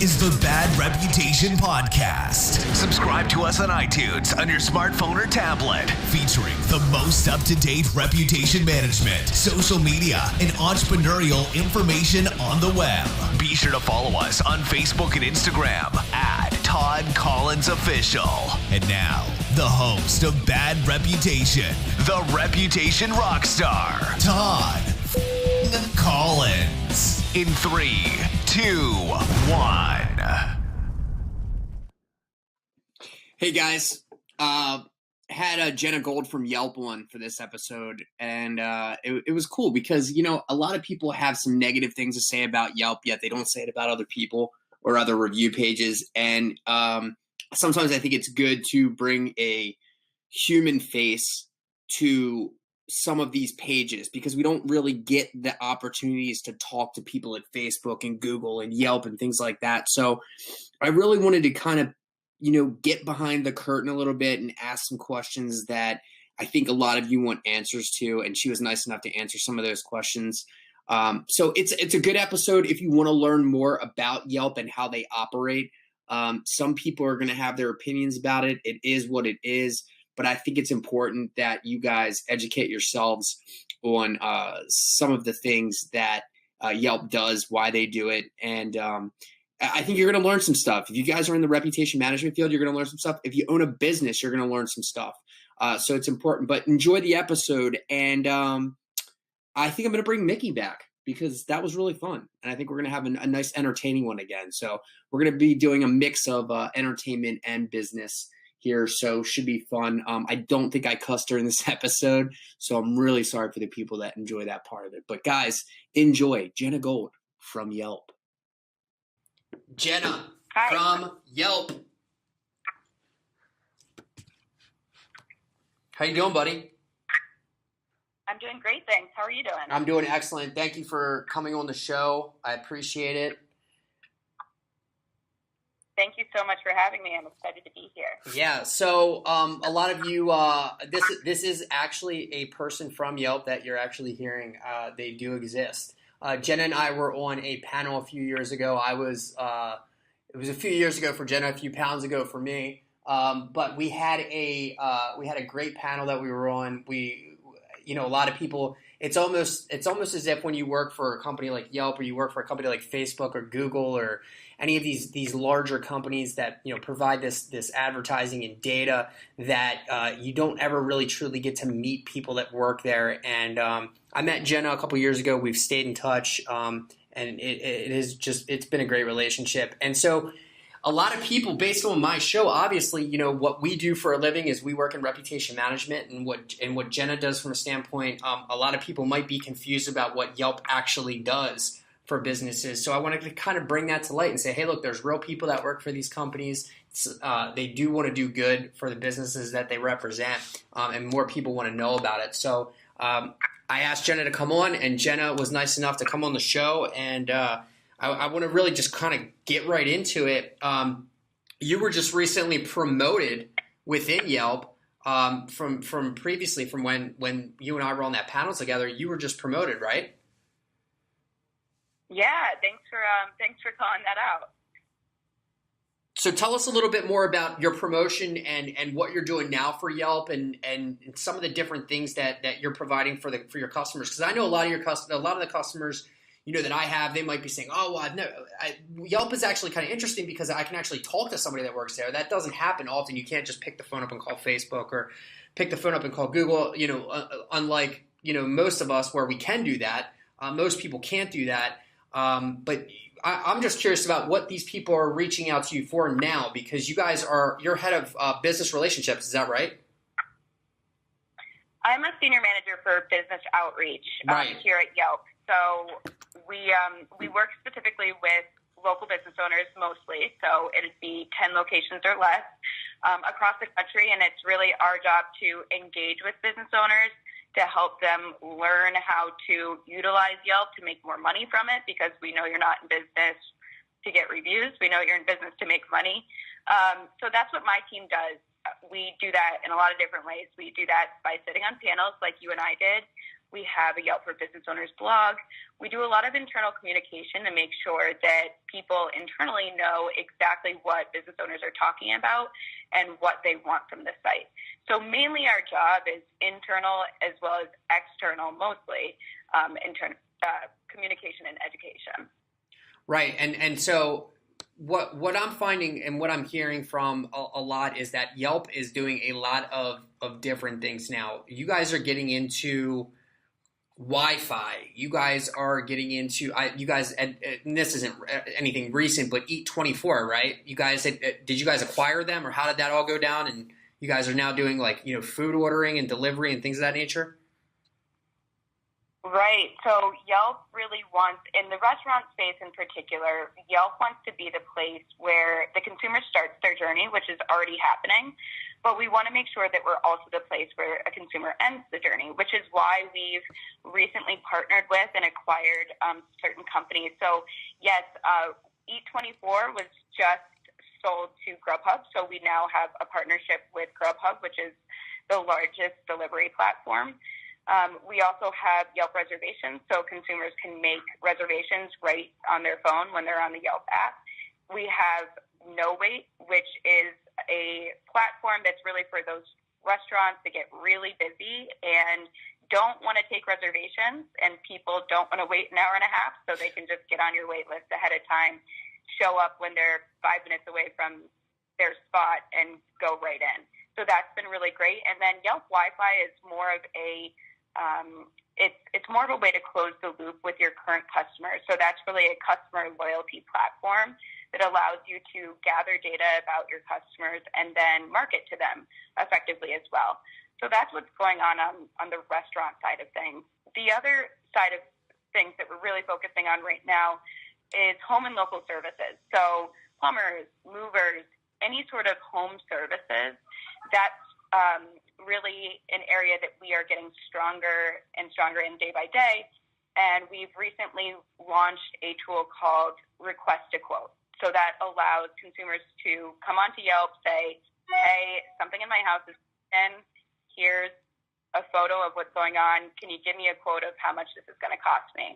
is the Bad Reputation Podcast. Subscribe to us on iTunes on your smartphone or tablet, featuring the most up-to-date reputation management, social media, and entrepreneurial information on the web. Be sure to follow us on Facebook and Instagram at Todd Collins Official. And now, the host of Bad Reputation, the Reputation Rockstar, Todd Collins. In 3, 2, 1. Hey guys, had Genna Gold from Yelp on for this episode, and it was cool because, you know, a lot of people have some negative things to say about Yelp, yet they don't say it about other people or other review pages. And sometimes I think it's good to bring a human face to some of these pages because we don't really get the opportunities to talk to people at Facebook and Google and Yelp and things like that. So I really wanted to kind of, you know, get behind the curtain a little bit and ask some questions that I think a lot of you want answers to. And she was nice enough to answer some of those questions. So it's a good episode if you want to learn more about Yelp and how they operate. Some people are going to have their opinions about it. It is what it is. But I think it's important that you guys educate yourselves on some of the things that Yelp does, why they do it. And I think you're going to learn some stuff. If you guys are in the reputation management field, you're going to learn some stuff. If you own a business, you're going to learn some stuff. So it's important. But enjoy the episode. And I think I'm going to bring Mickey back because that was really fun. And I think we're going to have a nice entertaining one again. So we're going to be doing a mix of entertainment and business here, so should be fun. I don't think I cussed her in this episode, so I'm really sorry for the people that enjoy that part of it. But guys, enjoy Genna Gold from Yelp. Genna from Yelp. How you doing, buddy? I'm doing great, thanks. How are you doing? I'm doing excellent. Thank you for coming on the show. I appreciate it. Thank you so much for having me. I'm excited to be here. Yeah, so a lot of you, this is actually a person from Yelp that you're actually hearing. They do exist. Genna and I were on a panel a few years ago. It was a few years ago for Genna, a few pounds ago for me. But we had a great panel that we were on. A lot of people. It's almost as if when you work for a company like Yelp or you work for a company like Facebook or Google or any of these larger companies that, you know, provide this advertising and data, that you don't ever really truly get to meet people that work there. And I met Genna a couple years ago. We've stayed in touch, and it's been a great relationship. And so a lot of people, based on my show, obviously, you know, what we do for a living is we work in reputation management, and what Genna does from a standpoint, a lot of people might be confused about what Yelp actually does for businesses. So I wanted to kind of bring that to light and say, hey, look, there's real people that work for these companies. They do want to do good for the businesses that they represent, and more people want to know about it. So I asked Genna to come on, and Genna was nice enough to come on the show, and I want to really just kind of get right into it. You were just recently promoted within Yelp from previously, from when you and I were on that panel together. You were just promoted, right? Yeah, thanks for calling that out. So tell us a little bit more about your promotion and what you're doing now for Yelp and some of the different things that you're providing for your customers. Because I know a lot of the customers, you know, that I have, they might be saying, oh, well, Yelp is actually kind of interesting because I can actually talk to somebody that works there. That doesn't happen often. You can't just pick the phone up and call Facebook or pick the phone up and call Google, you know, unlike, you know, most of us where we can do that. Most people can't do that. But I'm just curious about what these people are reaching out to you for now, because you're head of business relationships. Is that right? I'm a senior manager for business outreach here at Yelp. So we work specifically with local business owners mostly. So it'd be 10 locations or less across the country. And it's really our job to engage with business owners to help them learn how to utilize Yelp to make more money from it, because we know you're not in business to get reviews. We know you're in business to make money. So that's what my team does. We do that in a lot of different ways. We do that by sitting on panels like you and I did. We have a Yelp for Business Owners blog. We do a lot of internal communication to make sure that people internally know exactly what business owners are talking about and what they want from the site. So mainly our job is internal as well as external, mostly communication and education. Right. And so what I'm finding and what I'm hearing from a lot is that Yelp is doing a lot of different things now. You guys are getting into Wi-Fi. You guys are getting into, and this isn't anything recent, but Eat24, right? You guys, did you guys acquire them, or how did that all go down? And you guys are now doing like, food ordering and delivery and things of that nature? Right. So Yelp really wants, in the restaurant space in particular, Yelp wants to be the place where the consumer starts their journey, which is already happening. But we want to make sure that we're also the place where a consumer ends the journey, which is why we've recently partnered with and acquired certain companies. So yes, Eat24 was just sold to Grubhub. So we now have a partnership with Grubhub, which is the largest delivery platform. We also have Yelp reservations, so consumers can make reservations right on their phone when they're on the Yelp app. We have No Wait, which is a platform that's really for those restaurants that get really busy and don't want to take reservations, and people don't want to wait an hour and a half, so they can just get on your wait list ahead of time, show up when they're 5 minutes away from their spot, and go right in. So that's been really great. And then Yelp Wi-Fi is more of a it's more of a way to close the loop with your current customers. So that's really a customer loyalty platform that allows you to gather data about your customers and then market to them effectively as well. So that's what's going on the restaurant side of things. The other side of things that we're really focusing on right now is home and local services. So plumbers, movers, any sort of home services, that's really an area that we are getting stronger and stronger in day by day. And we've recently launched a tool called Request a Quote. So that allows consumers to come onto Yelp, say, hey, something in my house is in, here's a photo of what's going on. Can you give me a quote of how much this is going to cost me?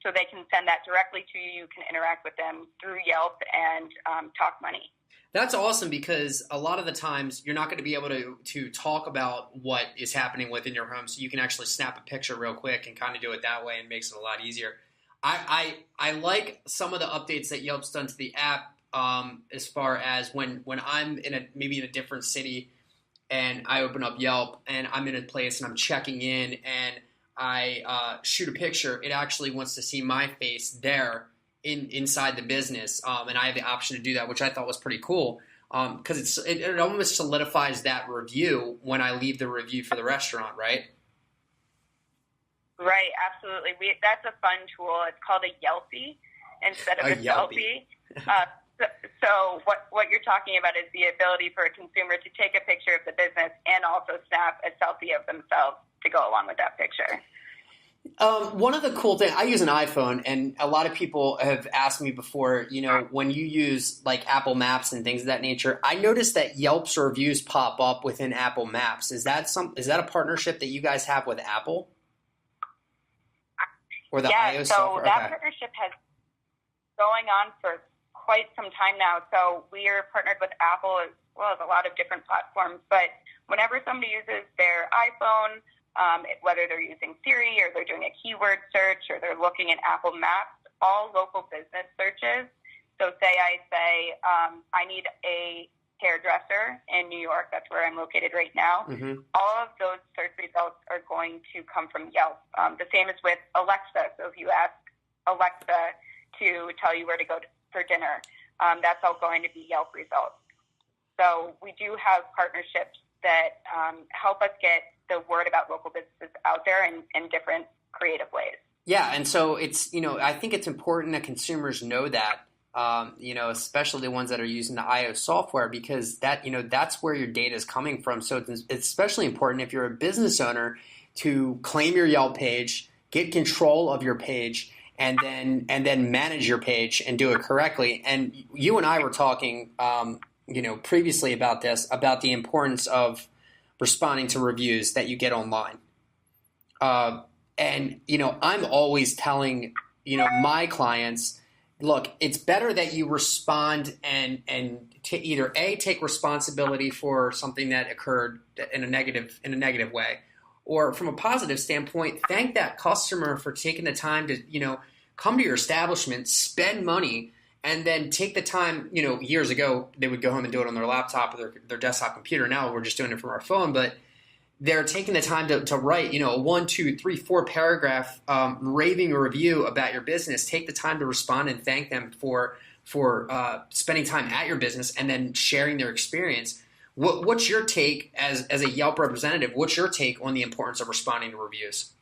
So they can send that directly to you. You can interact with them through Yelp and talk money. That's awesome, because a lot of the times you're not going to be able to talk about what is happening within your home, so you can actually snap a picture real quick and kind of do it that way, and makes it a lot easier. I like some of the updates that Yelp's done to the app, as far as when I'm maybe in a different city and I open up Yelp and I'm in a place and I'm checking in and I shoot a picture, it actually wants to see my face there inside the business, and I have the option to do that, which I thought was pretty cool, because it almost solidifies that review when I leave the review for the restaurant, right? Right, absolutely. That's a fun tool. It's called a Yelpie instead of a selfie. So what you're talking about is the ability for a consumer to take a picture of the business and also snap a selfie of themselves to go along with that picture. One of the cool things, I use an iPhone, and a lot of people have asked me before, when you use like Apple Maps and things of that nature, I noticed that Yelp's reviews pop up within Apple Maps. Is that a partnership that you guys have with Apple? Or the iOS software? That partnership has going on for quite some time now. So we are partnered with Apple as well as a lot of different platforms. But whenever somebody uses their iPhone, whether they're using Siri or they're doing a keyword search or they're looking at Apple Maps, all local business searches. So say I need a hairdresser in New York. That's where I'm located right now. Mm-hmm. All of those search results are going to come from Yelp. The same is with Alexa. So if you ask Alexa to tell you where to go for dinner, that's all going to be Yelp results. So we do have partnerships that help us get the word about local businesses out there in different creative ways. Yeah, and so it's, I think it's important that consumers know that, especially the ones that are using the iOS software, because that, that's where your data is coming from. So it's especially important if you're a business owner to claim your Yelp page, get control of your page, and then manage your page and do it correctly. And you and I were talking, previously about this, about the importance of responding to reviews that you get online. And, I'm always telling, my clients, look, it's better that you respond and either A, take responsibility for something that occurred in a negative way, or from a positive standpoint, thank that customer for taking the time to, come to your establishment, spend money, and then take the time, years ago, they would go home and do it on their laptop or their desktop computer. Now we're just doing it from our phone, but they're taking the time to write, a 1, 2, 3, 4 paragraph raving review about your business. Take the time to respond and thank them for spending time at your business and then sharing their experience. What's your take as a Yelp representative? What's your take on the importance of responding to reviews?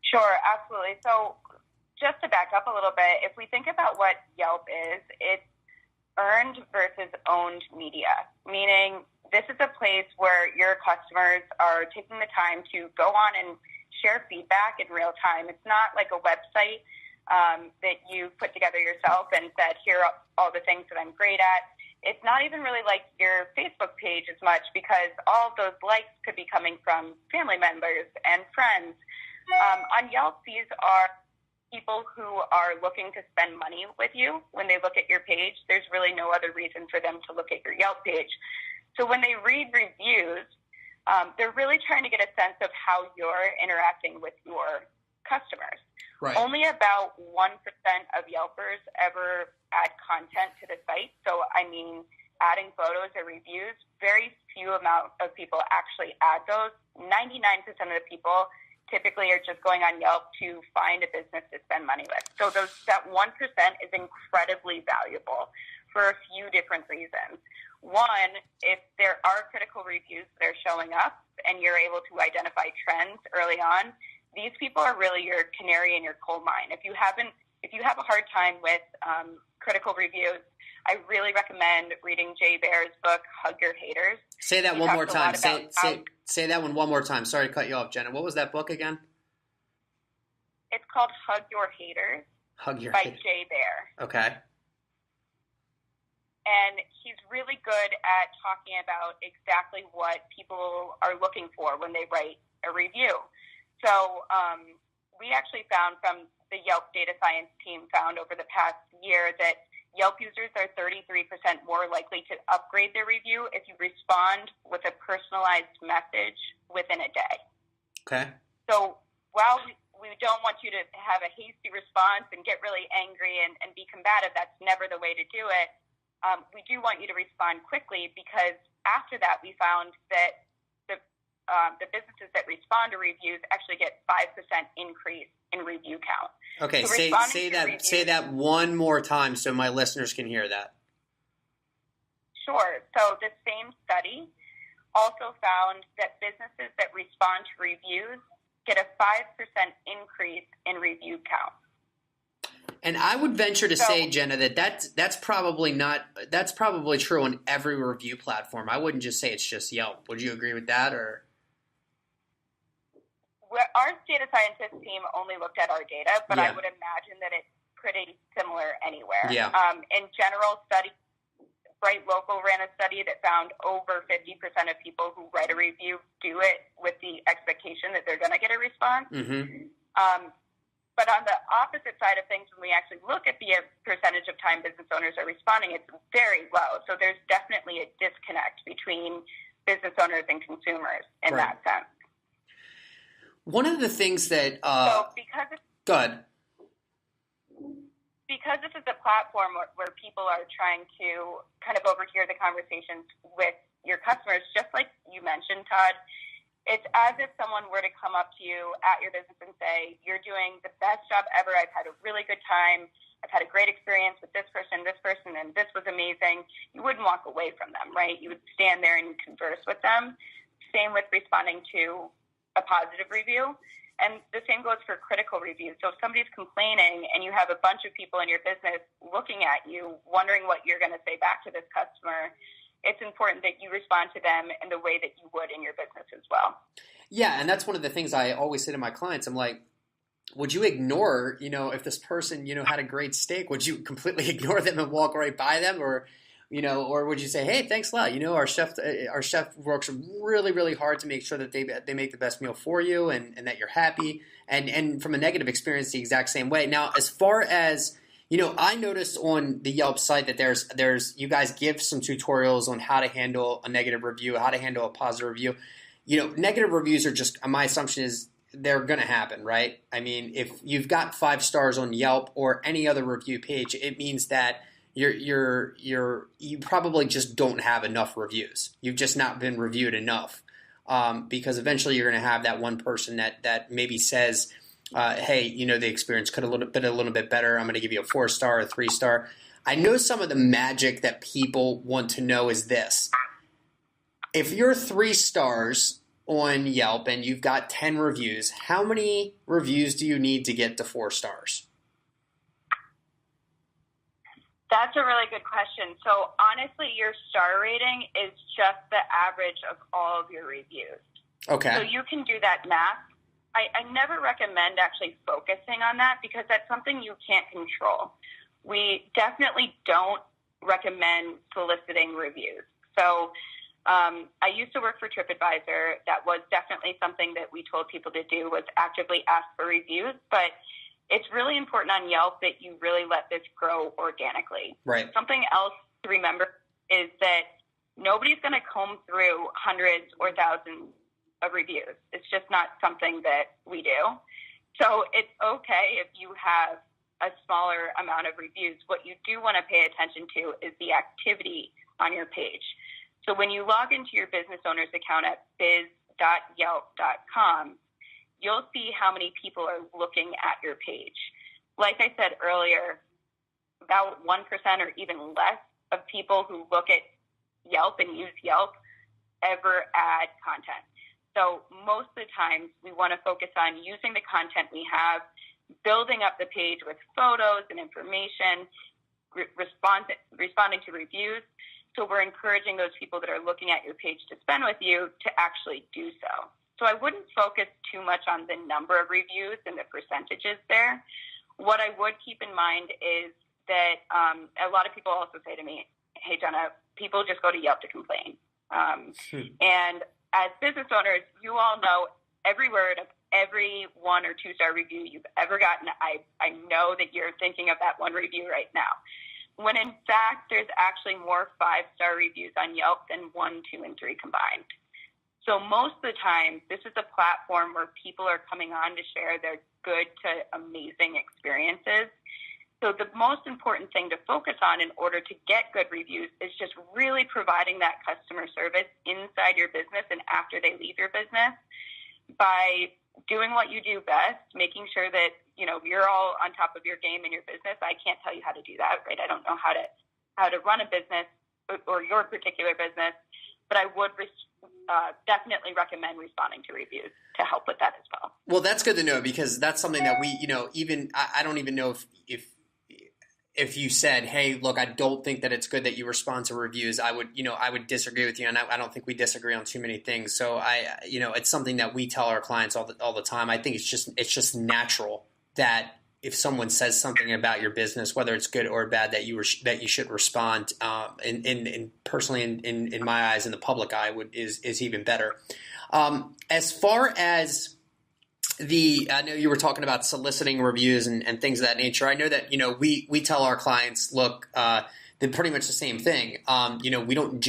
Sure, absolutely. So just to back up a little bit, if we think about what Yelp is, it's earned versus owned media, meaning this is a place where your customers are taking the time to go on and share feedback in real time. It's not like a website that you put together yourself and said, here are all the things that I'm great at. It's not even really like your Facebook page as much, because all of those likes could be coming from family members and friends. On Yelp, these are people who are looking to spend money with you. When they look at your page, there's really no other reason for them to look at your Yelp page. So when they read reviews, they're really trying to get a sense of how you're interacting with your customers. Right. Only about 1% of Yelpers ever add content to the site. So, adding photos or reviews, very few amount of people actually add those. 99% of the people typically are just going on Yelp to find a business to spend money with. So that 1% is incredibly valuable for a few different reasons. One, if there are critical reviews that are showing up and you're able to identify trends early on, these people are really your canary in your coal mine. If you have a hard time with critical reviews, I really recommend reading Jay Baer's book, Hug Your Haters. Say that one more time. Say that one more time. Sorry to cut you off, Genna. What was that book again? It's called Hug Your Haters. By Jay Baer. Okay. And he's really good at talking about exactly what people are looking for when they write a review. So we actually found from the Yelp data science team over the past year that Yelp users are 33% more likely to upgrade their review if you respond with a personalized message within a day. Okay. So while we don't want you to have a hasty response and get really angry and be combative, that's never the way to do it. We do want you to respond quickly, because after that we found that the businesses that respond to reviews actually get 5% increase in review count. Okay, so say that one more time so my listeners can hear that. Sure. So the same study also found that businesses that respond to reviews get a 5% increase in review count. And I would venture to say, Genna, that's probably true on every review platform. I wouldn't just say it's just Yelp. Would you agree with that, or? Our data scientist team only looked at our data, but Yeah. I would imagine that it's pretty similar anywhere. Yeah. In general, Bright Local ran a study that found over 50% of people who write a review do it with the expectation that they're going to get a response. Mm-hmm. But on the opposite side of things, when we actually look at the percentage of time business owners are responding, it's very low. So there's definitely a disconnect between business owners and consumers in that sense. One of the things that go ahead. Because this is a platform where people are trying to kind of overhear the conversations with your customers, just like you mentioned, Todd, it's as if someone were to come up to you at your business and say, you're doing the best job ever. I've had a really good time. I've had a great experience with this person, and this was amazing. You wouldn't walk away from them, right? You would stand there and converse with them. Same with responding to a positive review. And the same goes for critical reviews. So if somebody's complaining and you have a bunch of people in your business looking at you, wondering what you're going to say back to this customer, it's important that you respond to them in the way that you would in your business as well. Yeah, and that's one of the things I always say to my clients. I'm like, would you ignore, if this person, had a great steak, would you completely ignore them and walk right by them? Or or would you say, hey, thanks a lot. Our chef works really, really hard to make sure that they make the best meal for you and that you're happy. And from a negative experience, the exact same way. Now, as far as, I noticed on the Yelp site that there's you guys give some tutorials on how to handle a negative review, how to handle a positive review. Negative reviews are just, my assumption is they're going to happen, right? I mean, if you've got 5 stars on Yelp or any other review page, it means that you probably just don't have enough reviews. You've just not been reviewed enough, because eventually you're going to have that one person that maybe says, hey, the experience could have been a little bit better. I'm going to give you a 4-star or 3-star. I know some of the magic that people want to know is this. If you're 3 stars on Yelp and you've got 10 reviews, how many reviews do you need to get to 4 stars? That's a really good question. So honestly, your star rating is just the average of all of your reviews. Okay. So you can do that math. I never recommend actually focusing on that because that's something you can't control. We definitely don't recommend soliciting reviews. So I used to work for TripAdvisor. That was definitely something that we told people to do, was actively ask for reviews. But it's really important on Yelp that you really let this grow organically. Right. Something else to remember is that nobody's going to comb through hundreds or thousands of reviews. It's just not something that we do. So it's okay if you have a smaller amount of reviews. What you do want to pay attention to is the activity on your page. So when you log into your business owner's account at biz.yelp.com, you'll see how many people are looking at your page. Like I said earlier, about 1% or even less of people who look at Yelp and use Yelp ever add content. So most of the time, we want to focus on using the content we have, building up the page with photos and information, responding to reviews. So we're encouraging those people that are looking at your page to spend with you to actually do so. So I wouldn't focus too much on the number of reviews and the percentages there. What I would keep in mind is that a lot of people also say to me, hey, Genna, people just go to Yelp to complain. And as business owners, you all know every word of every 1 or 2-star review you've ever gotten. I know that you're thinking of that one review right now, when in fact, there's actually more 5-star reviews on Yelp than 1, 2, and 3 combined. So most of the time, this is a platform where people are coming on to share their good to amazing experiences. So the most important thing to focus on in order to get good reviews is just really providing that customer service inside your business and after they leave your business by doing what you do best, making sure that, you're all on top of your game in your business. I can't tell you how to do that, right? I don't know how to run a business or your particular business, but I would definitely recommend responding to reviews to help with that as well. Well, that's good to know because that's something that we, I don't even know if you said, hey, look, I don't think that it's good that you respond to reviews, I would disagree with you. And I don't think we disagree on too many things. So it's something that we tell our clients all the time. I think it's just natural that if someone says something about your business, whether it's good or bad, that you should respond. In personally, in my eyes, in the public eye, is even better. As far as I know you were talking about soliciting reviews and things of that nature. I know that we tell our clients, look, they're pretty much the same thing. We don't.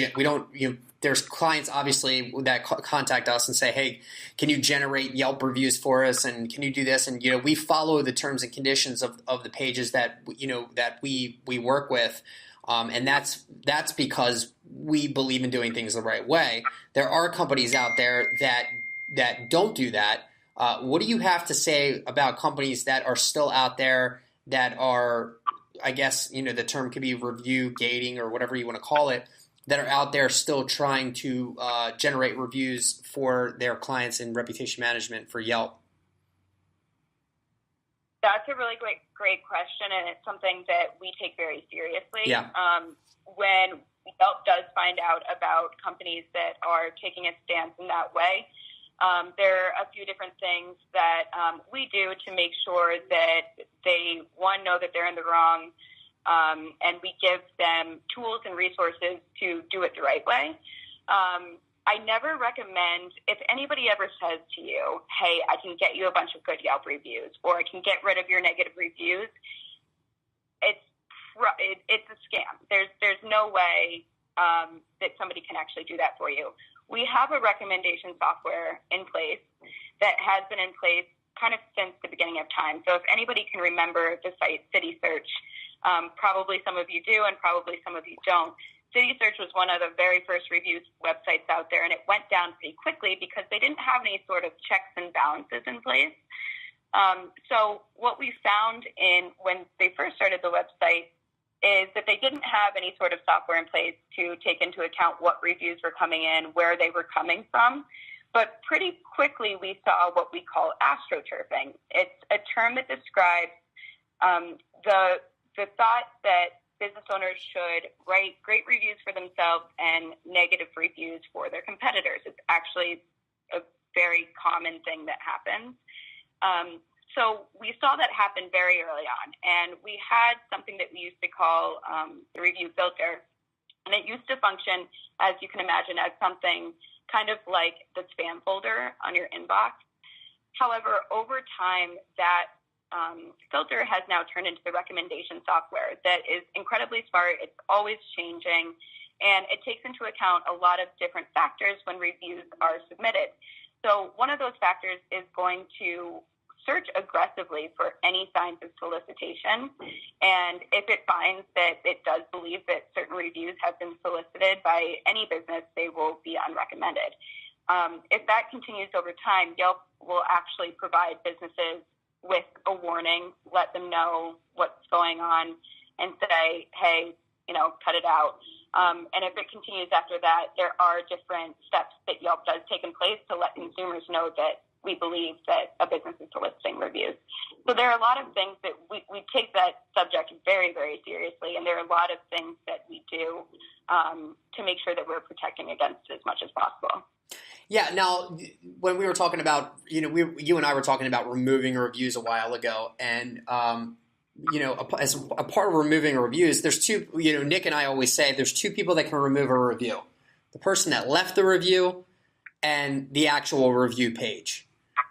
There's clients obviously that contact us and say, hey, can you generate Yelp reviews for us, and can you do this? And we follow the terms and conditions of the pages that we work with. And that's because we believe in doing things the right way. There are companies out there that don't do that. What do you have to say about companies that are still out there that are, I guess, the term could be review gating or whatever you want to call it, that are out there still trying to generate reviews for their clients in reputation management for Yelp? That's a really great question, and it's something that we take very seriously. Yeah. When Yelp does find out about companies that are taking a stance in that way, there are a few different things that we do to make sure that they, one, know that they're in the wrong, and we give them tools and resources to do it the right way. I never recommend, if anybody ever says to you, hey, I can get you a bunch of good Yelp reviews, or I can get rid of your negative reviews, it's a scam. There's no way that somebody can actually do that for you. We have a recommendation software in place that has been in place kind of since the beginning of time. So if anybody can remember the site City Search, probably some of you do and probably some of you don't. City Search was one of the very first reviews websites out there, and it went down pretty quickly because they didn't have any sort of checks and balances in place. So what we found when they first started the website is that they didn't have any sort of software in place to take into account what reviews were coming in, where they were coming from. But pretty quickly we saw what we call astroturfing. It's a term that describes the thought that business owners should write great reviews for themselves and negative reviews for their competitors. It's actually a very common thing that happens. So we saw that happen very early on, and we had something that we used to call the review filter, and it used to function, as you can imagine, as something kind of like the spam folder on your inbox. However, over time, that filter has now turned into the recommendation software that is incredibly smart. It's always changing, and it takes into account a lot of different factors when reviews are submitted. So one of those factors is going to search aggressively for any signs of solicitation, and if it finds that it does believe that certain reviews have been solicited by any business, they will be unrecommended. If that continues over time, Yelp will actually provide businesses with a warning, let them know what's going on, and say, hey, cut it out. And if it continues after that, there are different steps that Yelp does take in place to let consumers know that we believe that a business is soliciting reviews. So there are a lot of things that we take that subject very, very seriously, and there are a lot of things that we do to make sure that we're protecting against it as much as possible. Yeah. Now, when we were talking about, you and I were talking about removing reviews a while ago, and as a part of removing reviews, there's two. Nick and I always say there's two people that can remove a review: the person that left the review and the actual review page.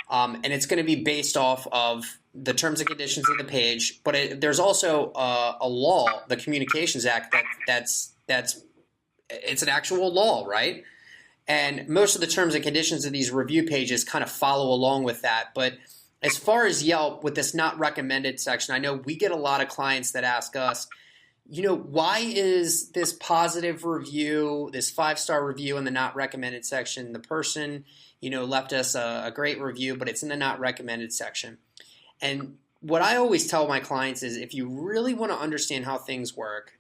And it's going to be based off of the terms and conditions of the page, but there's also a law, the Communications Act, that's it's an actual law, right? And most of the terms and conditions of these review pages kind of follow along with that. But as far as Yelp, with this not recommended section, I know we get a lot of clients that ask us, why is this positive review, this 5-star review in the not recommended section, the person, left us a great review, but it's in the not recommended section. And what I always tell my clients is, if you really want to understand how things work,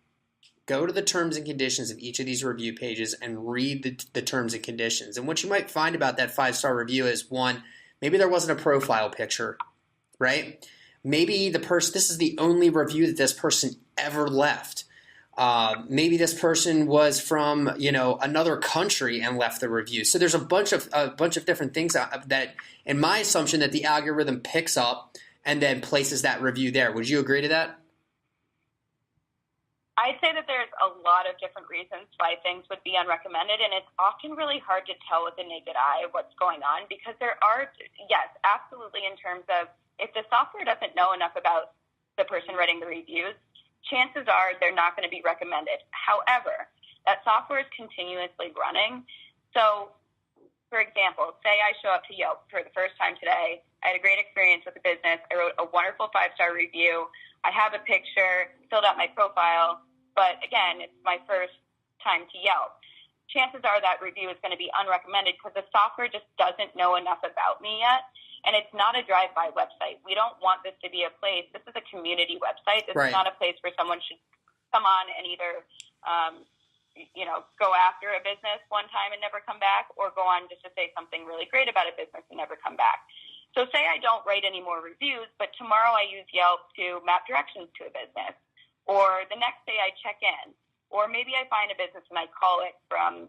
go to the terms and conditions of each of these review pages and read the terms and conditions. And what you might find about that 5-star review is, one, maybe there wasn't a profile picture, right? Maybe this is the only review that this person ever left. Maybe this person was from, another country and left the review. So there's a bunch of different things that, in my assumption, that the algorithm picks up and then places that review there. Would you agree to that? I'd say that there's a lot of different reasons why things would be unrecommended, and it's often really hard to tell with the naked eye what's going on, because there are, yes, absolutely, in terms of if the software doesn't know enough about the person writing the reviews, chances are they're not going to be recommended. However, that software is continuously running. So, for example, say I show up to Yelp for the first time today. I had a great experience with the business. I wrote a wonderful 5-star review. I have a picture, filled out my profile, but again, it's my first time to Yelp. Chances are that review is going to be unrecommended because the software just doesn't know enough about me yet. And it's not a drive-by website. We don't want this to be a place. This is a community website. This is not a place where someone should come on and either, go after a business one time and never come back, or go on just to say something really great about a business and never come back. So say I don't write any more reviews, but tomorrow I use Yelp to map directions to a business, or the next day I check in, or maybe I find a business and I call it from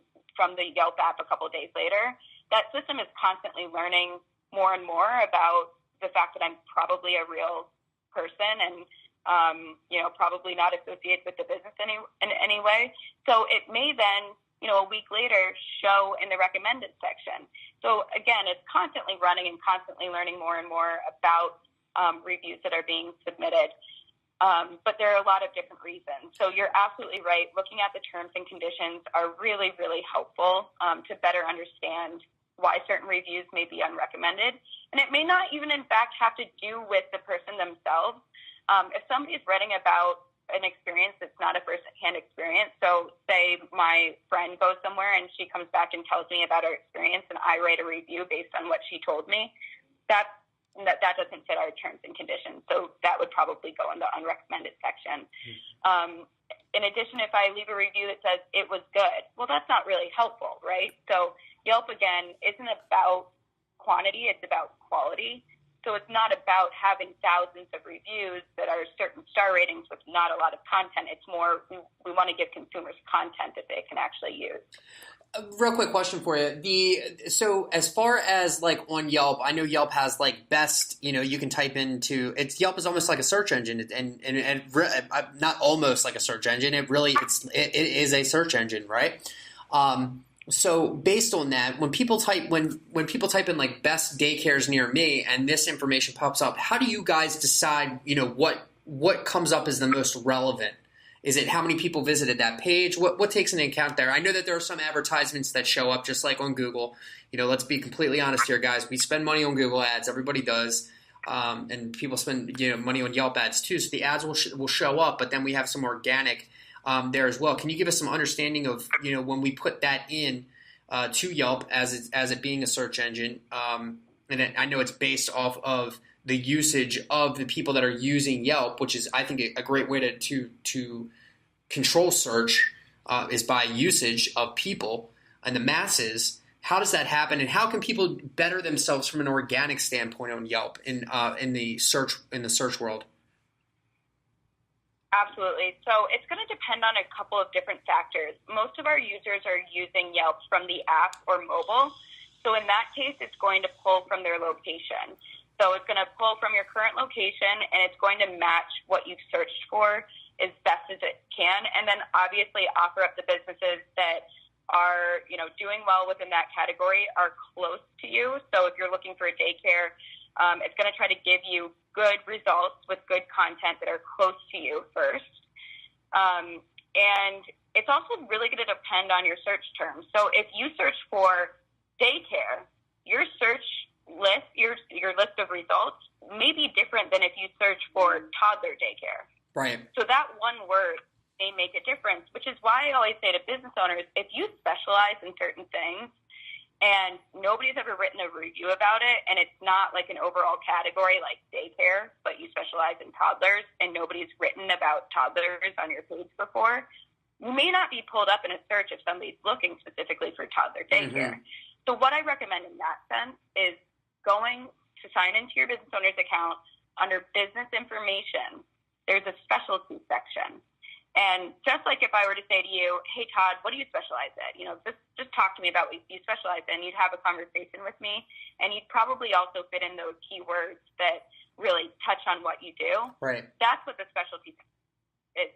the Yelp app a couple of days later. That system is constantly learning more and more about the fact that I'm probably a real person, and probably not associated with the business in any way. So it may then, a week later, show in the recommended section. So again, it's constantly running and constantly learning more and more about reviews that are being submitted. But there are a lot of different reasons. So you're absolutely right. Looking at the terms and conditions are really, really helpful to better understand why certain reviews may be unrecommended. And it may not even, in fact, have to do with the person themselves. If somebody's writing about an experience that's not a first-hand experience, so say my friend goes somewhere and she comes back and tells me about her experience and I write a review based on what she told me, that doesn't fit our terms and conditions. So that would probably go in the unrecommended section. In addition, if I leave a review that says it was good, well, that's not really helpful, right? So Yelp, again, isn't about quantity, it's about quality. So it's not about having thousands of reviews that are certain star ratings with not a lot of content. It's more, we want to give consumers content that they can actually use. Real quick question for you. So as far as like on Yelp, I know Yelp has like best, you can type into Yelp is almost like a search engine and not almost like a search engine. It is a search engine, right? So based on that, when people type in like best daycares near me and this information pops up, how do you guys decide, what comes up as the most relevant? Is it how many people visited that page? What takes into account there? I know that there are some advertisements that show up just like on Google. Let's be completely honest here, guys. We spend money on Google ads. Everybody does. And people spend money on Yelp ads too. So the ads will show up, but then we have some organic there as well. Can you give us some understanding of when we put that in to Yelp as it being a search engine? And I know it's based off of the usage of the people that are using Yelp, which is I think a great way to control search is by usage of people and the masses. How does that happen, and how can people better themselves from an organic standpoint on Yelp in the search world? Absolutely. So it's going to depend on a couple of different factors. Most of our users are using Yelp from the app or mobile. So in that case, it's going to pull from their location. So it's going to pull from your current location, and it's going to match what you've searched for as best as it can. And then obviously offer up the businesses that are, doing well within that category, are close to you. So if you're looking for a daycare, it's going to try to give you good results with good content that are close to you first. And it's also really going to depend on your search terms. So if you search for daycare, your search list, your list of results may be different than if you search for toddler daycare. Right. So that one word may make a difference, which is why I always say to business owners, if you specialize in certain things and nobody's ever written a review about it, and it's not like an overall category like daycare, but you specialize in toddlers and nobody's written about toddlers on your page before, you may not be pulled up in a search if somebody's looking specifically for toddler daycare. Mm-hmm. So what I recommend in that sense is going to sign into your business owner's account. Under business information, there's a specialty section. And just like if I were to say to you, hey, Todd, what do you specialize in? Just talk to me about what you specialize in. You'd have a conversation with me, and you'd probably also fit in those keywords that really touch on what you do. Right. That's what the specialty is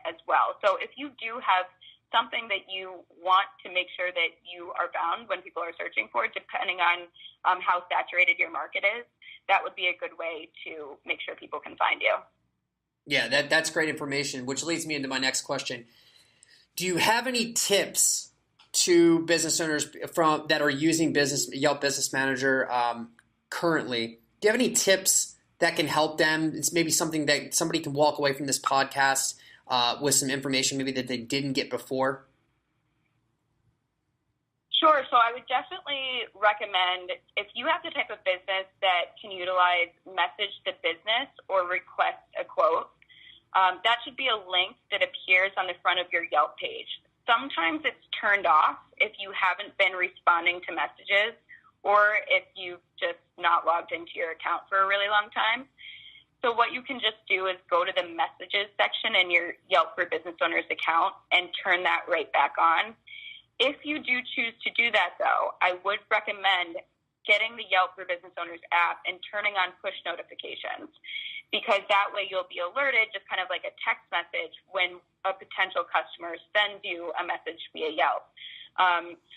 as well. So if you do have something that you want to make sure that you are found when people are searching for, depending on how saturated your market is, that would be a good way to make sure people can find you. Yeah, that's great information, which leads me into my next question. Do you have any tips to business owners that are using Yelp Business Manager currently? Do you have any tips that can help them? It's maybe something that somebody can walk away from this podcast with some information maybe that they didn't get before? Sure. So I would definitely recommend, if you have the type of business that can utilize message to business or request a quote, that should be a link that appears on the front of your Yelp page. Sometimes it's turned off if you haven't been responding to messages or if you've just not logged into your account for a really long time. So what you can just do is go to the messages section in your Yelp for Business Owners account and turn that right back on. If you do choose to do that, though, I would recommend getting the Yelp for Business Owners app and turning on push notifications, because that way you'll be alerted, just kind of like a text message, when a potential customer sends you a message via Yelp.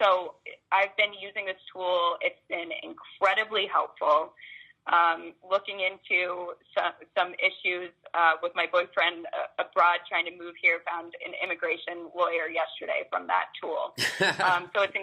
So I've been using this tool. It's been incredibly helpful. Looking into some issues with my boyfriend abroad trying to move here, found an immigration lawyer yesterday from that tool. So it's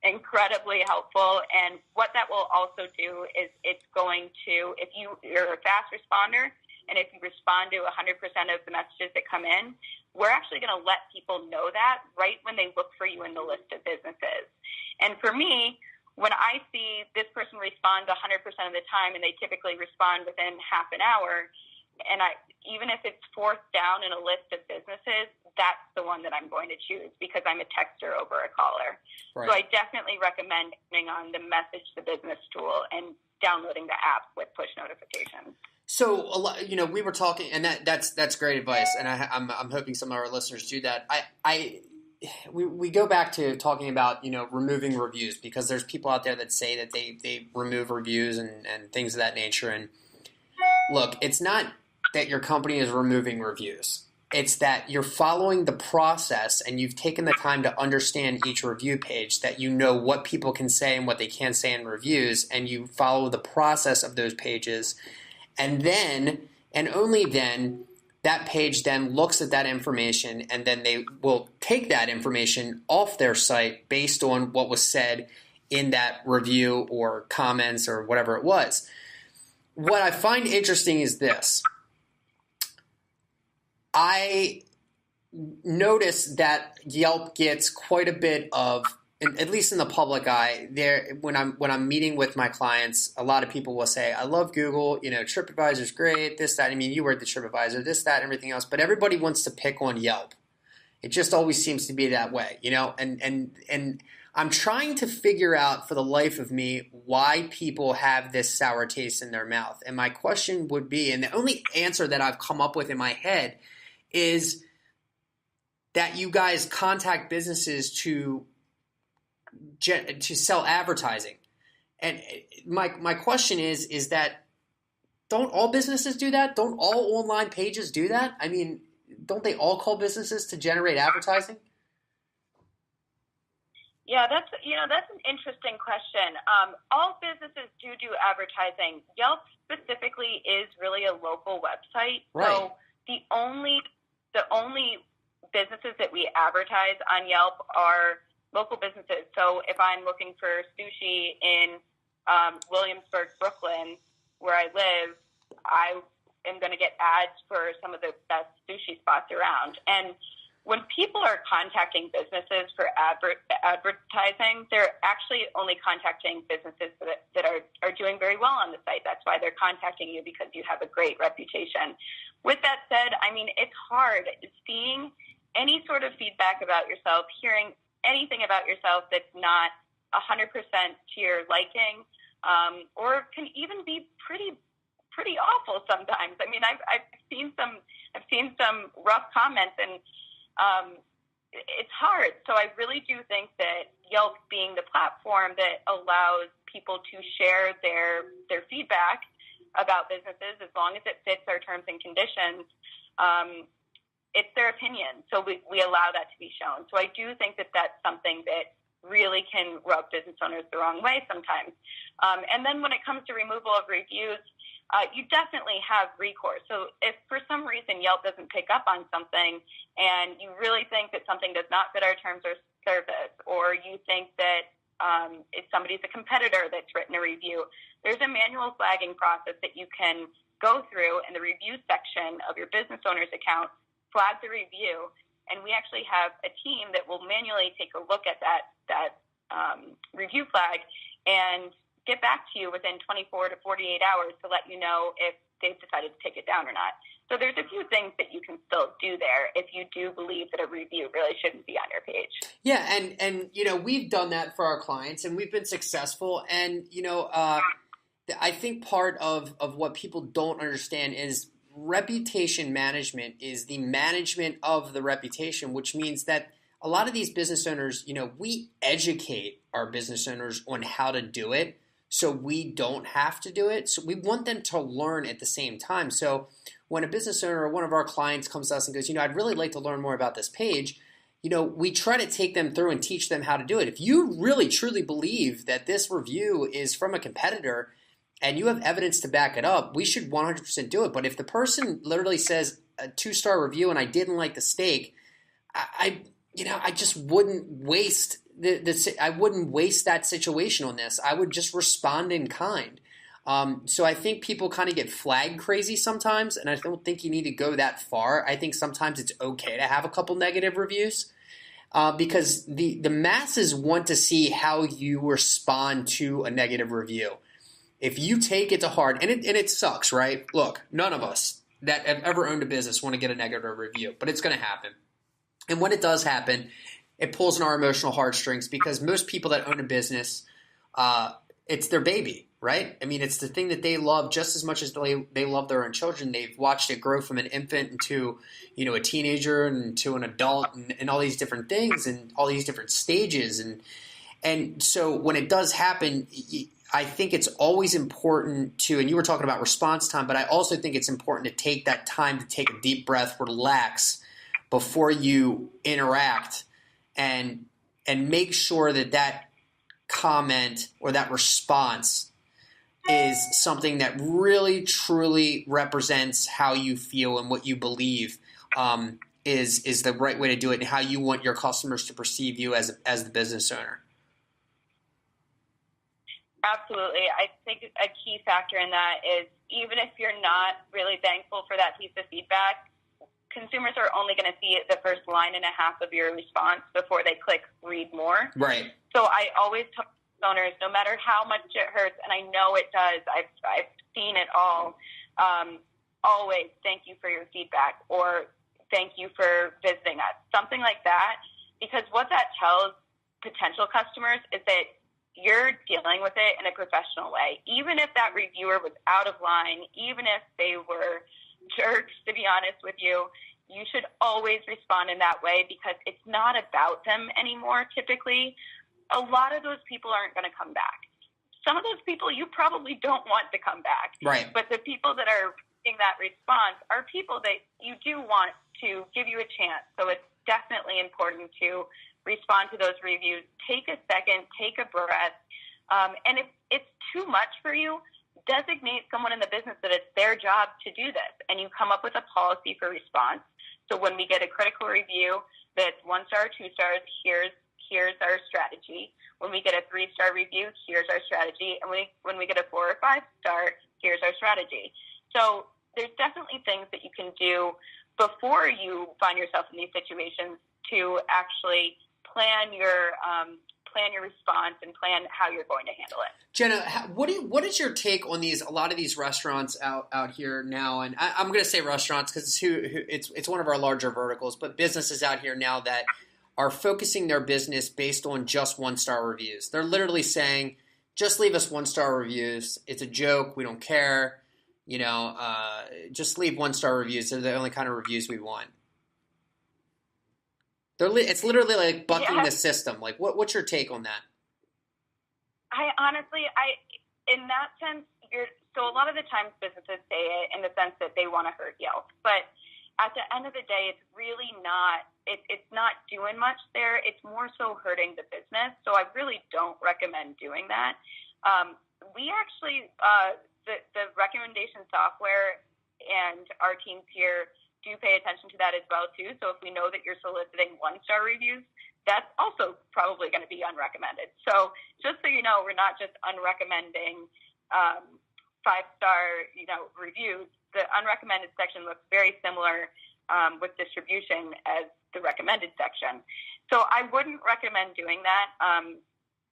incredibly helpful. And what that will also do is it's going to, if you're a fast responder, and if you respond to 100% of the messages that come in, we're actually going to let people know that right when they look for you in the list of businesses. And for me, when I see this person respond 100% of the time, and they typically respond within half an hour, and even if it's fourth down in a list of businesses, that's the one that I'm going to choose because I'm a texter over a caller. Right. So I definitely recommend turning on the message to business tool and downloading the app with push notifications. So, we were talking, and that's great advice, and I'm hoping some of our listeners do that. We go back to talking about, removing reviews, because there's people out there that say that they remove reviews and things of that nature. And look, it's not that your company is removing reviews. It's that you're following the process and you've taken the time to understand each review page, that you know what people can say and what they can't say in reviews, and you follow the process of those pages. And then, and only then, that page then looks at that information, and then they will take that information off their site based on what was said in that review or comments or whatever it was. What I find interesting is this. I notice that Yelp gets quite a bit of, at least in the public eye, there when I'm meeting with my clients, a lot of people will say, "I love Google, TripAdvisor's great, this, that." I mean, you were at the TripAdvisor, this, that, everything else, but everybody wants to pick on Yelp. It just always seems to be that way, and I'm trying to figure out for the life of me why people have this sour taste in their mouth. And my question would be, and the only answer that I've come up with in my head is that you guys contact businesses to sell advertising. And my question is that, don't all businesses do that? Don't all online pages do that? I mean, don't they all call businesses to generate advertising? Yeah, that's an interesting question. All businesses do advertising. Yelp specifically is really a local website. Right. So the only businesses that we advertise on Yelp are local businesses. So if I'm looking for sushi in Williamsburg, Brooklyn, where I live, I am going to get ads for some of the best sushi spots around. And when people are contacting businesses for advertising, they're actually only contacting businesses that are doing very well on the site. That's why they're contacting you, because you have a great reputation. With that said, I mean, it's hard seeing any sort of feedback about yourself, hearing anything about yourself that's not 100% to your liking, or can even be pretty awful sometimes. I mean, I've seen some rough comments, and it's hard. So I really do think that Yelp, being the platform that allows people to share their feedback about businesses, as long as it fits our terms and conditions, it's their opinion. So we allow that to be shown. So I do think that that's something that really can rub business owners the wrong way sometimes. And then when it comes to removal of reviews, you definitely have recourse. So if for some reason Yelp doesn't pick up on something, and you really think that something does not fit our terms or service, or you think that if somebody's a competitor that's written a review, there's a manual flagging process that you can go through in the review section of your business owner's account, flag the review, and we actually have a team that will manually take a look at that review flag and get back to you within 24 to 48 hours to let you know if they've decided to take it down or not. So there's a few things that you can still do there if you do believe that a review really shouldn't be on your page. Yeah, and we've done that for our clients, and we've been successful. And I think part of what people don't understand is reputation management is the management of the reputation, which means that a lot of these business owners, we educate our business owners on how to do it, so we don't have to do it. So we want them to learn at the same time. So when a business owner or one of our clients comes to us and goes, I'd really like to learn more about this page, we try to take them through and teach them how to do it. If you really truly believe that this review is from a competitor and you have evidence to back it up, we should 100% do it. But if the person literally says a 2-star review and I didn't like the steak, I just wouldn't waste I wouldn't waste that situation on this. I would just respond in kind. So I think people kind of get flag crazy sometimes, and I don't think you need to go that far. I think sometimes it's okay to have a couple negative reviews because the masses want to see how you respond to a negative review. If you take it to heart, and it sucks, right? Look, none of us that have ever owned a business want to get a negative review, but it's going to happen. And when it does happen, it pulls on our emotional heartstrings because most people that own a business, it's their baby, right? I mean, it's the thing that they love just as much as they love their own children. They've watched it grow from an infant into, a teenager and to an adult and all these different things and all these different stages. And so when it does happen, I think it's always important to, and you were talking about response time, but I also think it's important to take that time to take a deep breath, relax before you interact and make sure that comment or that response is something that really truly represents how you feel and what you believe is the right way to do it and how you want your customers to perceive you as the business owner. Absolutely. I think a key factor in that is even if you're not really thankful for that piece of feedback, consumers are only going to see the first line and a half of your response before they click read more. Right. So I always tell owners, no matter how much it hurts, and I know it does, I've seen it all, always thank you for your feedback or thank you for visiting us, something like that, because what that tells potential customers is that you're dealing with it in a professional way. Even if that reviewer was out of line, even if they were jerks, to be honest with you, you should always respond in that way because it's not about them anymore. Typically, a lot of those people aren't going to come back. Some of those people you probably don't want to come back. Right. But the people that are getting that response are people that you do want to give you a chance. So it's definitely important to respond to those reviews. Take a second, take a breath. And if it's too much for you, designate someone in the business that it's their job to do this, and you come up with a policy for response. So when we get a critical review that's 1-star, 2 stars, here's our strategy. When we get a 3-star review, here's our strategy. And when we get a 4 or 5-star, here's our strategy. So there's definitely things that you can do before you find yourself in these situations to actually plan your response and plan how you're going to handle it. Genna, what is your take on a lot of these restaurants out here now? And I'm going to say restaurants because it's one of our larger verticals, but businesses out here now that are focusing their business based on just 1-star reviews. They're literally saying, just leave us 1-star reviews. It's a joke. We don't care. Just leave 1-star reviews. They're the only kind of reviews we want. It's literally like bucking the system. Like, what's your take on that? I honestly, in that sense, so a lot of the times businesses say it in the sense that they want to hurt Yelp, but at the end of the day, it's really not. It's not doing much there. It's more so hurting the business. So I really don't recommend doing that. We actually, the recommendation software and our teams here do pay attention to that as well too. So if we know that you're soliciting 1-star reviews, that's also probably going to be unrecommended. So just so you know, we're not just unrecommending 5-star, reviews. The unrecommended section looks very similar with distribution as the recommended section. So I wouldn't recommend doing that.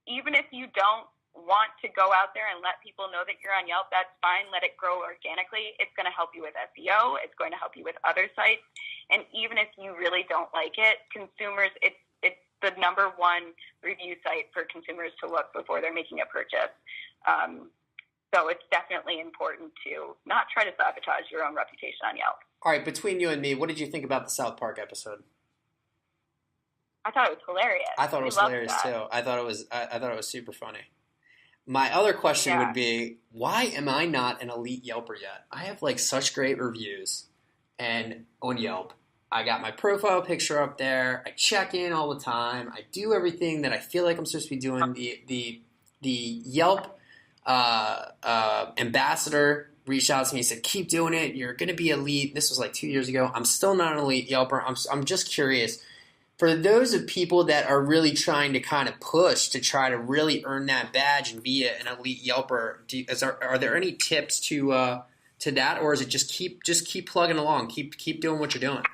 Even if you don't want to go out there and let people know that you're on Yelp, that's fine. Let it grow organically. It's going to help you with SEO. It's going to help you with other sites. And even if you really don't like it, consumers, it's the number one review site for consumers to look before they're making a purchase. So it's definitely important to not try to sabotage your own reputation on Yelp. All right, between you and me, what did you think about the South Park episode? I thought it was hilarious. I thought it was hilarious too. I thought it was super funny. My other question would be, why am I not an elite Yelper yet? I have like such great reviews, and on Yelp, I got my profile picture up there. I check in all the time. I do everything that I feel like I'm supposed to be doing. The Yelp ambassador reached out to me. He said, "Keep doing it. You're going to be elite." This was like 2 years ago. I'm still not an elite Yelper. I'm just curious. For those of people that are really trying to kind of push to try to really earn that badge and be an elite Yelper, are there any tips to that, or is it just keep plugging along, keep doing what you're doing?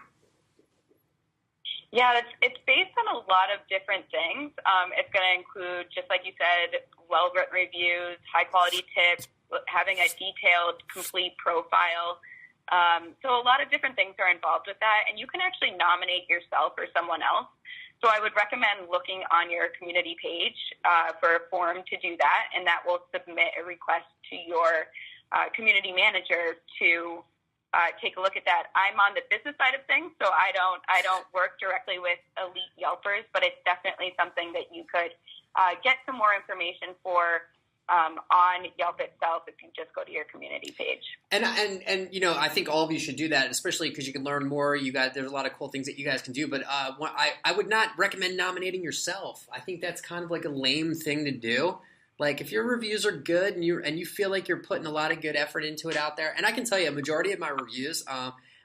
Yeah, it's based on a lot of different things. It's going to include, just like you said, well-written reviews, high-quality tips, having a detailed, complete profile. So a lot of different things are involved with that, and you can actually nominate yourself or someone else. So I would recommend looking on your community page for a form to do that, and that will submit a request to your community manager to take a look at that. I'm on the business side of things, so I don't work directly with elite Yelpers, but it's definitely something that you could get some more information for on Yelp itself if you just go to your community page. And I think all of you should do that, especially because you can learn more. There's a lot of cool things that you guys can do, but I would not recommend nominating yourself. I think that's kind of like a lame thing to do. Like, if your reviews are good and you feel like you're putting a lot of good effort into it out there, and I can tell you a majority of my reviews,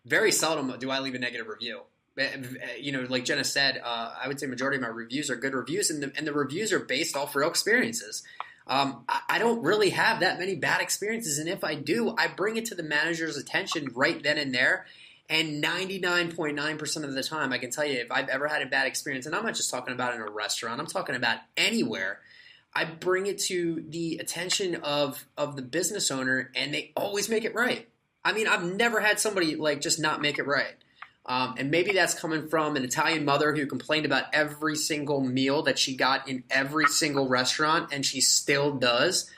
very seldom do I leave a negative review. Like Genna said, I would say majority of my reviews are good reviews, and the reviews are based off real experiences. I don't really have that many bad experiences, and if I do, I bring it to the manager's attention right then and there. And 99.9% of the time, I can tell you if I've ever had a bad experience, and I'm not just talking about in a restaurant, I'm talking about anywhere, I bring it to the attention of the business owner, and they always make it right. I mean, I've never had somebody like just not make it right. And maybe that's coming from an Italian mother who complained about every single meal that she got in every single restaurant, and she still does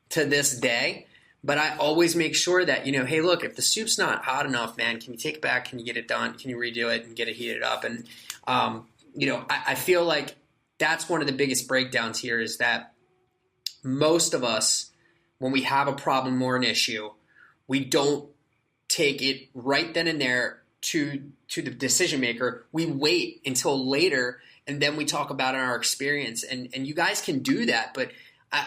to this day. But I always make sure that, hey, look, if the soup's not hot enough, man, can you take it back? Can you get it done? Can you redo it and get it heated up? And, I feel like that's one of the biggest breakdowns here is that most of us, when we have a problem or an issue, we don't take it right then and there to the decision maker. We wait until later, and then we talk about our experience. And you guys can do that, but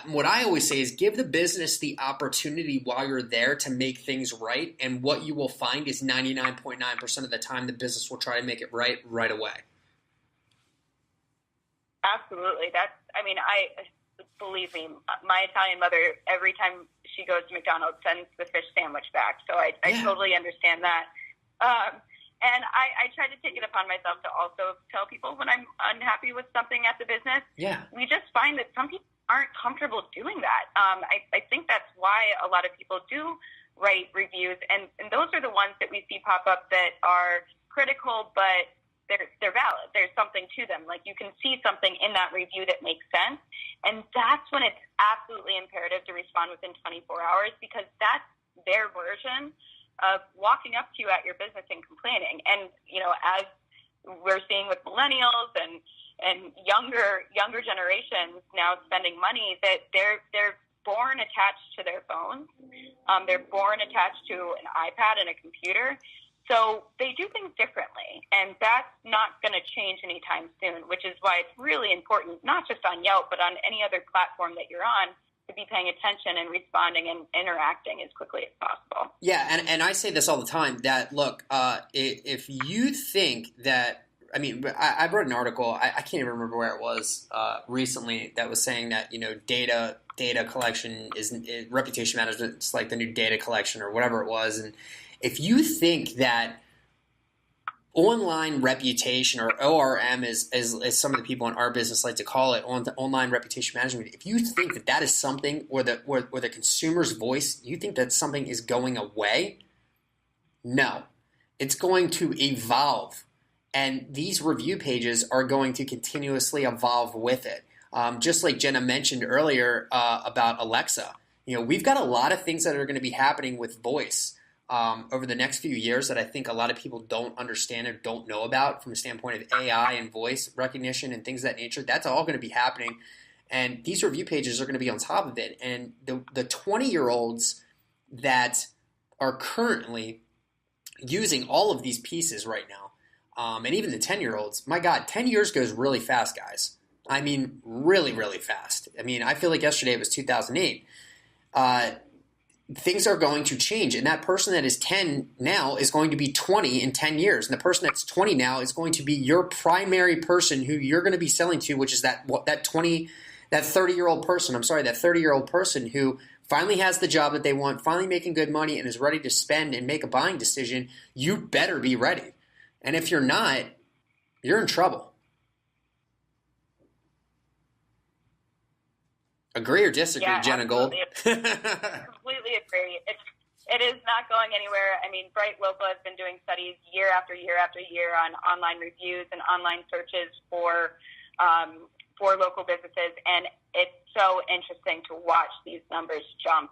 what I always say is give the business the opportunity while you're there to make things right, and what you will find is 99.9% of the time the business will try to make it right away. Absolutely. Believe me, my Italian mother, every time she goes to McDonald's, sends the fish sandwich back. So I totally understand that. And I try to take it upon myself to also tell people when I'm unhappy with something at the business. Yeah. We just find that some people aren't comfortable doing that. I think that's why a lot of people do write reviews, and those are the ones that we see pop up that are critical, but they're valid. There's something to them. Like, you can see something in that review that makes sense, and that's when it's absolutely imperative to respond within 24 hours, because that's their version of walking up to you at your business and complaining. And, as we're seeing with millennials and younger generations now spending money, that they're born attached to their phones. They're born attached to an iPad and a computer. So they do things differently, and that's not going to change anytime soon, which is why it's really important, not just on Yelp, but on any other platform that you're on, to be paying attention and responding and interacting as quickly as possible. Yeah, and I say this all the time, that, look, if you think that, I read an article, I can't even remember where it was recently, that was saying that, data collection reputation management is like the new data collection or whatever it was. And if you think that online reputation, or ORM as some of the people in our business like to call it, online reputation management, if you think that is something where the consumer's voice, you think that something is going away, no. It's going to evolve. And these review pages are going to continuously evolve with it. Just like Genna mentioned earlier about Alexa, we've got a lot of things that are going to be happening with voice over the next few years that I think a lot of people don't understand or don't know about from a standpoint of AI and voice recognition and things of that nature. That's all going to be happening. And these review pages are going to be on top of it. And the 20-year-olds that are currently using all of these pieces right now, and even the 10-year-olds, my God, 10 years goes really fast, guys. I mean, really, really fast. I mean, I feel like yesterday it was 2008. Things are going to change. And that person that is 10 now is going to be 20 in 10 years. And the person that's 20 now is going to be your primary person who you're going to be selling to, which is that 30-year-old person. I'm sorry, that 30-year-old person who finally has the job that they want, finally making good money, and is ready to spend and make a buying decision. You better be ready. And if you're not, you're in trouble. Agree or disagree, Yeah, Genna Gold? Completely agree. It is not going anywhere. I mean, Bright Local has been doing studies year after year after year on online reviews and online searches for local businesses, and it's so interesting to watch these numbers jump.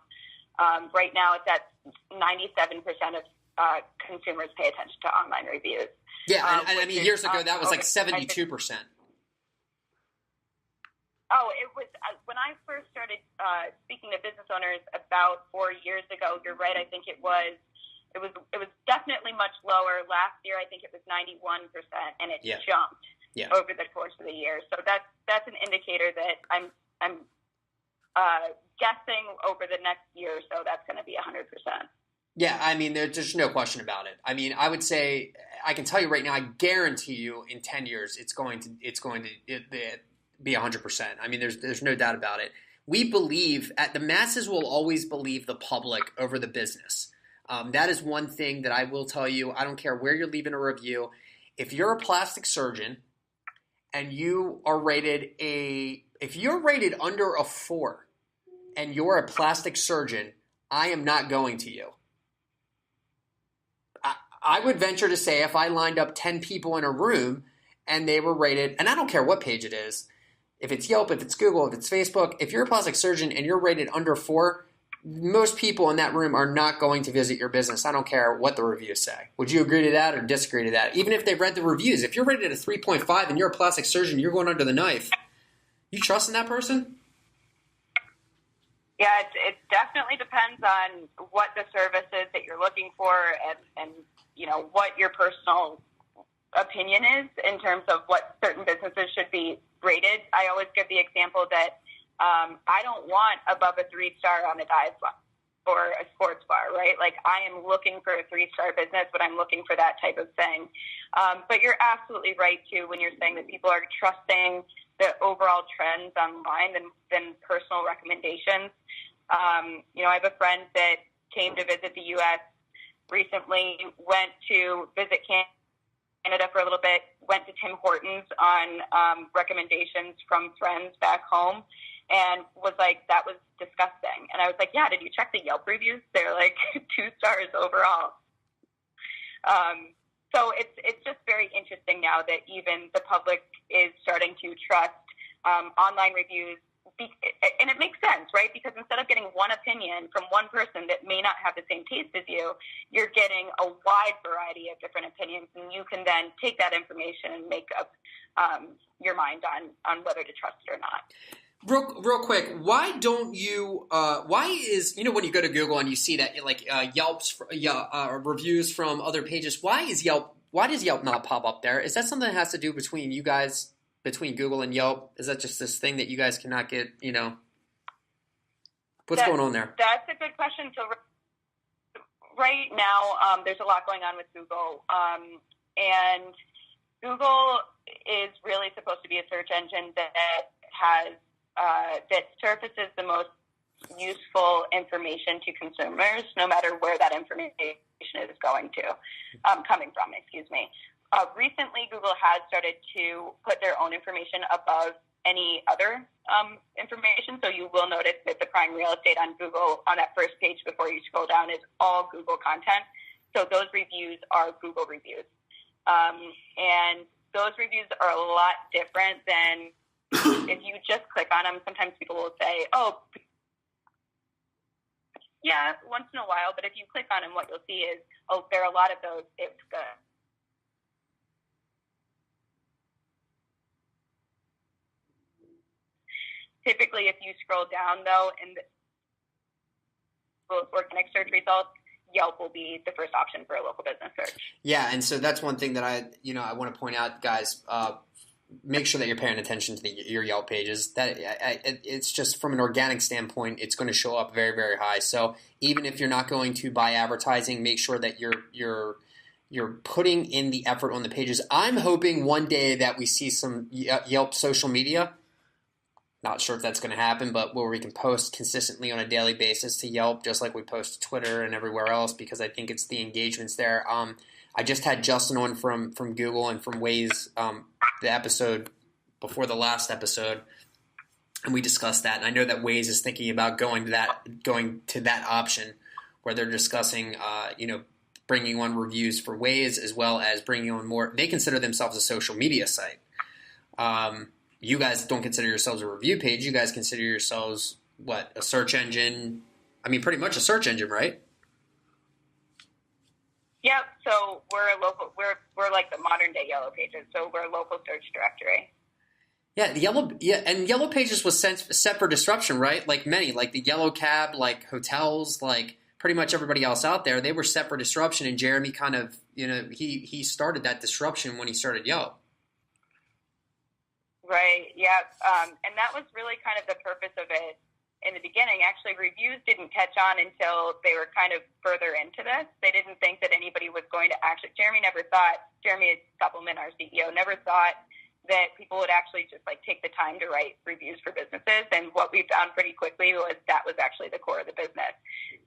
Right now, it's at 97% of consumers pay attention to online reviews. Yeah, and I mean, years ago, that was like 72%. Oh, it was when I first started speaking to business owners about 4 years ago. You're right. I think it was definitely much lower. Last year, I think it was 91%, and it jumped over the course of the year. So that's an indicator that I'm guessing over the next year or so that's going to be 100%. Yeah, I mean, there's no question about it. I mean, I would say, I can tell you right now, I guarantee you, in 10 years, it's going to be 100%. I mean, there's no doubt about it. We believe, the masses will always believe the public over the business. That is one thing that I will tell you. I don't care where you're leaving a review. If you're a plastic surgeon and you are if you're rated under a 4 and you're a plastic surgeon, I am not going to you. I would venture to say if I lined up 10 people in a room and they were rated, and I don't care what page it is, if it's Yelp, if it's Google, if it's Facebook, if you're a plastic surgeon and you're rated under 4, most people in that room are not going to visit your business. I don't care what the reviews say. Would you agree to that or disagree to that? Even if they've read the reviews, if you're rated at a 3.5 and you're a plastic surgeon, you're going under the knife. You trust in that person? Yeah, it definitely depends on what the service is that you're looking for and what your personal opinion is in terms of what certain businesses should be rated. I always give the example that I don't want above a 3-star on a dive bar or a sports bar, right? Like, I am looking for a 3-star business, but I'm looking for that type of thing. But you're absolutely right, too, when you're saying that people are trusting the overall trends online than personal recommendations. I have a friend that came to visit the U.S. recently, went to visit Canada for a little bit, went to Tim Hortons on recommendations from friends back home, and was like, that was disgusting. And I was like, yeah, did you check the Yelp reviews? They're like 2 stars overall. So it's just very interesting now that even the public is starting to trust online reviews. And it makes sense, right? Because instead of getting one opinion from one person that may not have the same taste as you, you're getting a wide variety of different opinions, and you can then take that information and make up your mind on whether to trust it or not. Real quick, why don't you? Why is when you go to Google and you see that Yelp's reviews from other pages? Why does Yelp not pop up there? Is that something that has to do between you guys? Between Google and Yelp? Is that just this thing that you guys cannot get, what's going on there? That's a good question. So right now, there's a lot going on with Google. And Google is really supposed to be a search engine that has, that surfaces the most useful information to consumers, no matter where that information is coming from, excuse me. Recently, Google has started to put their own information above any other information. So you will notice that the prime real estate on Google on that first page before you scroll down is all Google content. So those reviews are Google reviews. And those reviews are a lot different than if you just click on them. Sometimes people will say, oh, yeah, once in a while. But if you click on them, what you'll see is, oh, there are a lot of those. It's good. Typically, if you scroll down, though, in the organic search results, Yelp will be the first option for a local business search. Yeah, and so that's one thing that I want to point out, guys. Make sure that you're paying attention to your Yelp pages. That it's just from an organic standpoint, it's going to show up very, very high. So even if you're not going to buy advertising, make sure that you're putting in the effort on the pages. I'm hoping one day that we see some Yelp social media. Not sure if that's going to happen, but where we can post consistently on a daily basis to Yelp, just like we post to Twitter and everywhere else, because I think it's the engagements there. I just had Justin on from Google and from Waze, the episode before the last episode, and we discussed that. And I know that Waze is thinking about going to that option where they're discussing, bringing on reviews for Waze as well as bringing on more. They consider themselves a social media site. You guys don't consider yourselves a review page. You guys consider yourselves what? A search engine? I mean, pretty much a search engine, right? Yep. So we're a local. We're like the modern day Yellow Pages. So we're a local search directory. Yeah, and Yellow Pages was set for disruption, right? Like many, like the Yellow Cab, like hotels, like pretty much everybody else out there, they were set for disruption. And Jeremy kind of, he started that disruption when he started Yelp. Right. Yeah. And that was really kind of the purpose of it in the beginning. Actually, reviews didn't catch on until they were kind of further into this. They didn't think that anybody was going to actually. Jeremy Supplement, our CEO, never thought that people would actually just like take the time to write reviews for businesses. And what we found pretty quickly was that was actually the core of the business.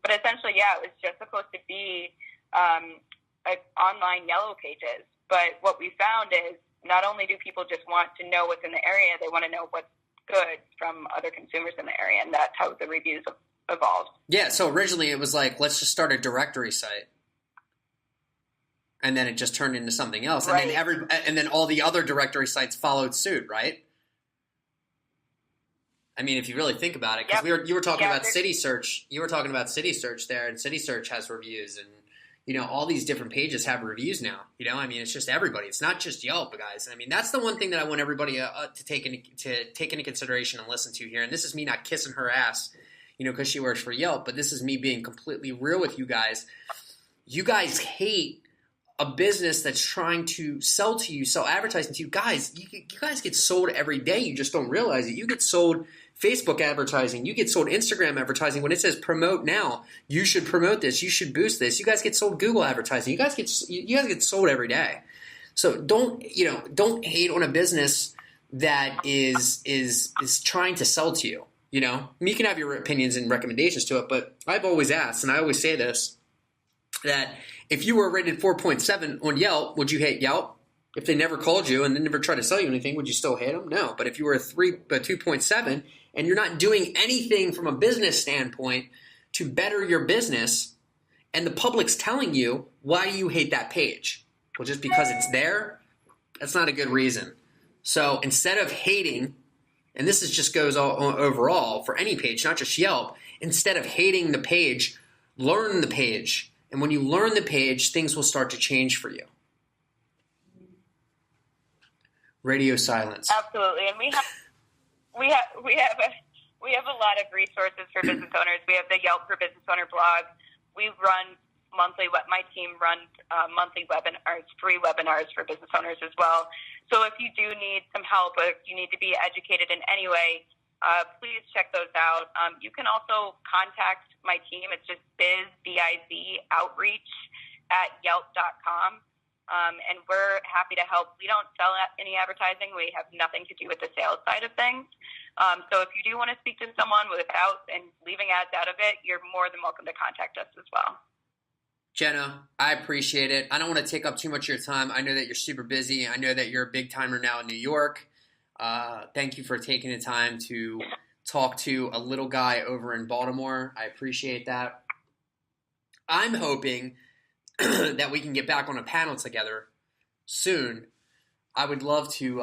But essentially, yeah, it was just supposed to be online Yellow Pages. But what we found is, not only do people just want to know what's in the area, they want to know what's good from other consumers in the area, and that's how the reviews evolved. Yeah, so originally it was like, let's just start a directory site. And then it just turned into something else. Right. And then all the other directory sites followed suit, right? I mean, if you really think about it, because you were talking about City Search. You were talking about City Search there, and City Search has reviews, and all these different pages have reviews now. I mean, it's just everybody. It's not just Yelp, guys. I mean, that's the one thing that I want everybody to take into consideration and listen to here. And this is me not kissing her ass, because she works for Yelp. But this is me being completely real with you guys. You guys hate a business that's trying to sell advertising to you. Guys, you guys get sold every day. You just don't realize it. You get sold Facebook advertising. You get sold Instagram advertising. When it says promote now, you should promote this. You should boost this. You guys get sold Google advertising. You guys get sold every day. So don't hate on a business that is trying to sell to you. You can have your opinions and recommendations to it, but I've always asked, and I always say this, that if you were rated 4.7 on Yelp, would you hate Yelp? If they never called you and they never tried to sell you anything, would you still hate them? No. But if you were a 2.7 and you're not doing anything from a business standpoint to better your business, and the public's telling you, why do you hate that page? Well, just because it's there? That's not a good reason. So instead of hating, and this just goes all overall for any page, not just Yelp, instead of hating the page, learn the page. And when you learn the page, things will start to change for you. Radio silence. Absolutely, and we have a lot of resources for business owners. We have the Yelp for Business Owner blog. We run my team runs monthly webinars, free webinars for business owners as well. So if you do need some help, or if you need to be educated in any way, please check those out. You can also contact my team. It's just biz outreach@yelp.com. And we're happy to help. We don't sell any advertising. We have nothing to do with the sales side of things. So if you do want to speak to someone without and leaving ads out of it, you're more than welcome to contact us as well. Genna, I appreciate it. I don't want to take up too much of your time. I know that you're super busy. I know that you're a big timer now in New York. Thank you for taking the time to talk to a little guy over in Baltimore. I appreciate that. I'm hoping that we can get back on a panel together soon. I would love to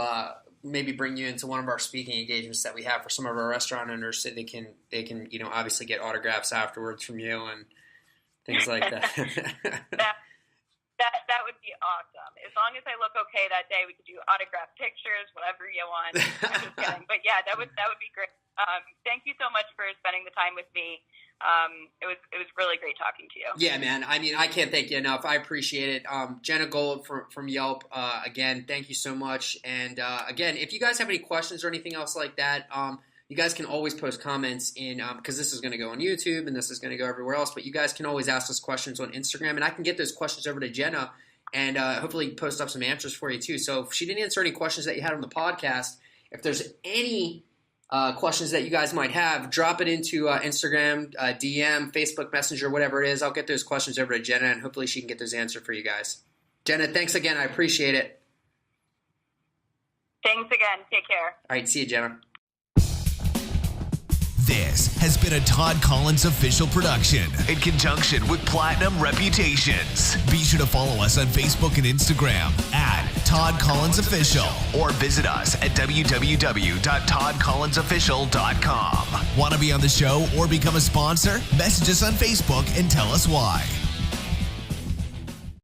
maybe bring you into one of our speaking engagements that we have for some of our restaurant owners, so they can obviously get autographs afterwards from you and things like that. That would be awesome. As long as I look okay that day, we could do autographed pictures, whatever you want. I'm just kidding, but yeah, that would be great. Thank you so much for spending the time with me. It was really great talking to you. Yeah, man. I mean, I can't thank you enough. I appreciate it. Genna Gold from Yelp. Again, thank you so much. And again, if you guys have any questions or anything else like that, you guys can always post comments in because this is going to go on YouTube and this is going to go everywhere else. But you guys can always ask us questions on Instagram, and I can get those questions over to Genna and hopefully post up some answers for you too. So if she didn't answer any questions that you had on the podcast, if there's any questions that you guys might have, drop it into Instagram, DM, Facebook Messenger, whatever it is. I'll get those questions over to Genna, and hopefully she can get those answered for you guys. Genna, thanks again. I appreciate it. Thanks again. Take care. All right, see you, Genna. This has been a Todd Collins official production in conjunction with Platinum Reputations. Be sure to follow us on Facebook and Instagram at Todd Collins Official or visit us at www.toddcollinsofficial.com. Want to be on the show or become a sponsor? Message us on Facebook and tell us why.